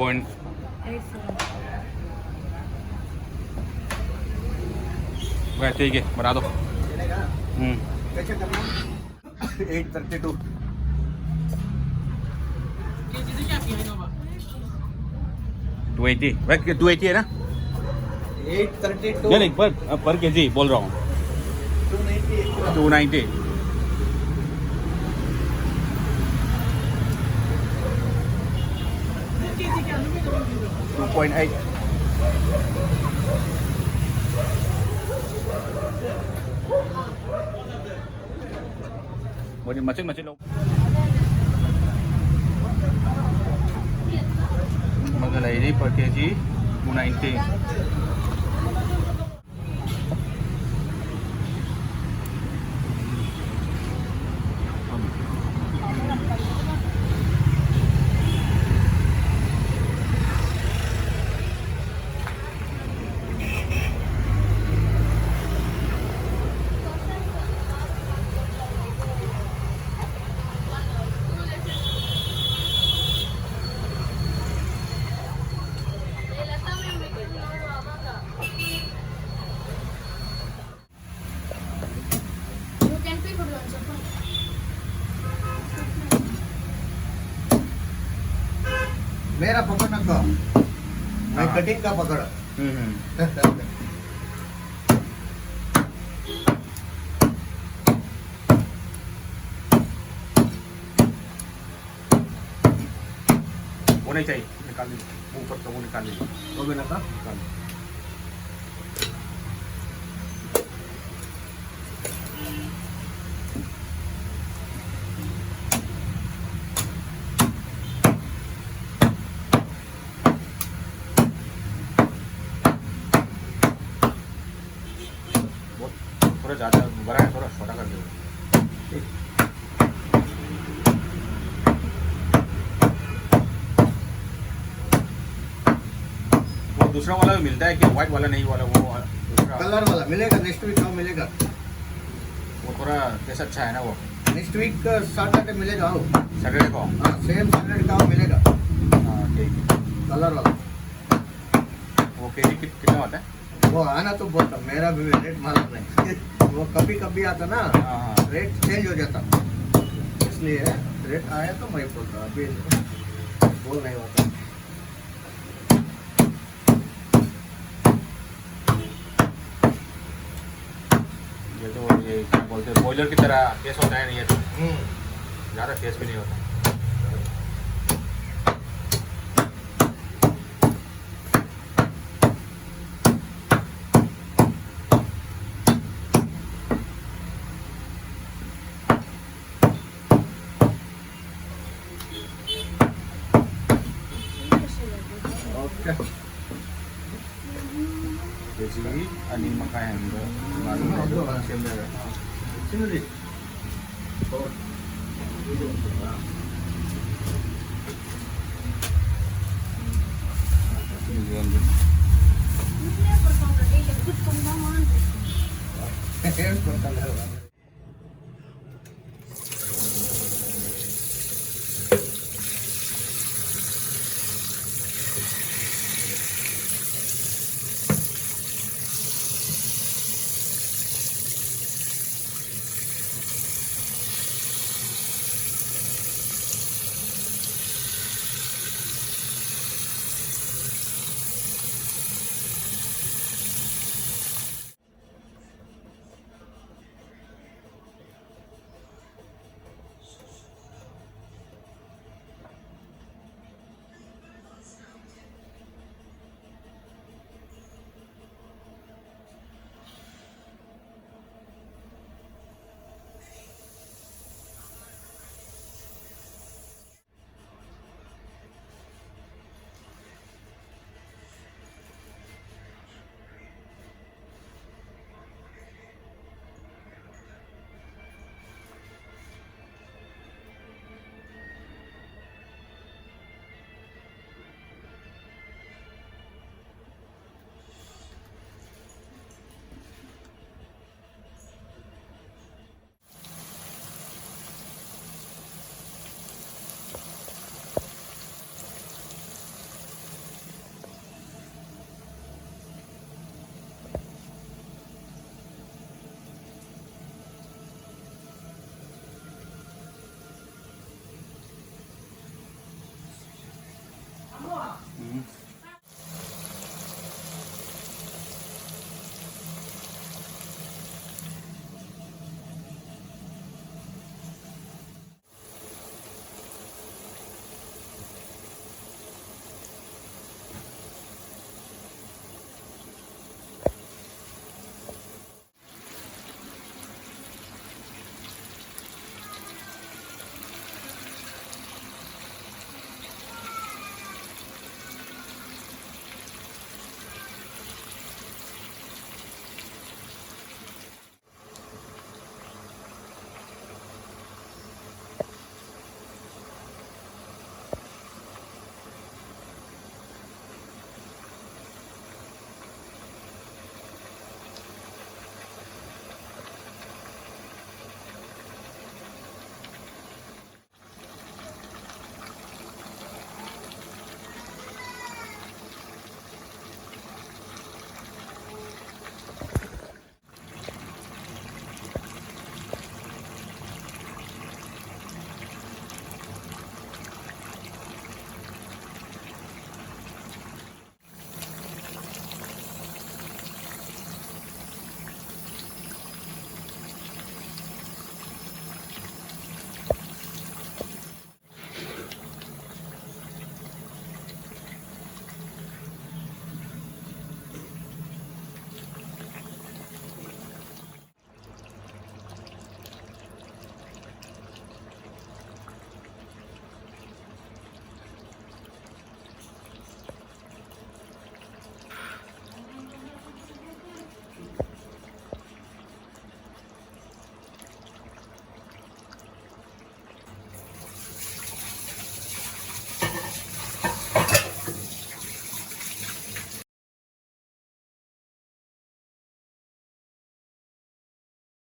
Point 8 वह ठीक है बना दो। कैसे करना 832 280 वह 280 है ना? 832 नहीं पर के जी बोल रहा हूँ 290 2.8 मछली लो मगलैरी पर के जी 290 मेरा पकड़ना का मैं कटिंग का पकड़ वो नहीं चाहिए निकाल लीजिए ऊपर तो वो निकाल लीजिए वो भी ना का निकाल लीजिए। थोड़ा ज़्यादा बड़ा है थोड़ा छोटा कर दो। वो दूसरा वाला भी मिलता है कि व्हाइट वाला नहीं वाला वो दूसरा कलर वाला मिलेगा नेक्स्ट वीक का मिलेगा वो थोड़ा टेस्ट अच्छा है ना वो नेक्स्ट वीक सैटरडे मिलेगा वो सैटरडे को। हाँ सेम सैटरडे का मिलेगा हाँ ठीक है। कलर वाला वो के जी कितना होता है? वो आना तो बोलता मेरा भी रेट मालूम नहीं वो कभी कभी आता ना हाँ हाँ रेट चेंज हो जाता इसलिए रेट आया तो मैं बोलता अभी बोल नहीं होता ये तो ये क्या बोलते हैं बॉयलर की तरह टेस्ट होता है नहीं ये तो ज़्यादा टेस्ट भी नहीं होता। Okay Jadi ani makan baru sini di ini Portal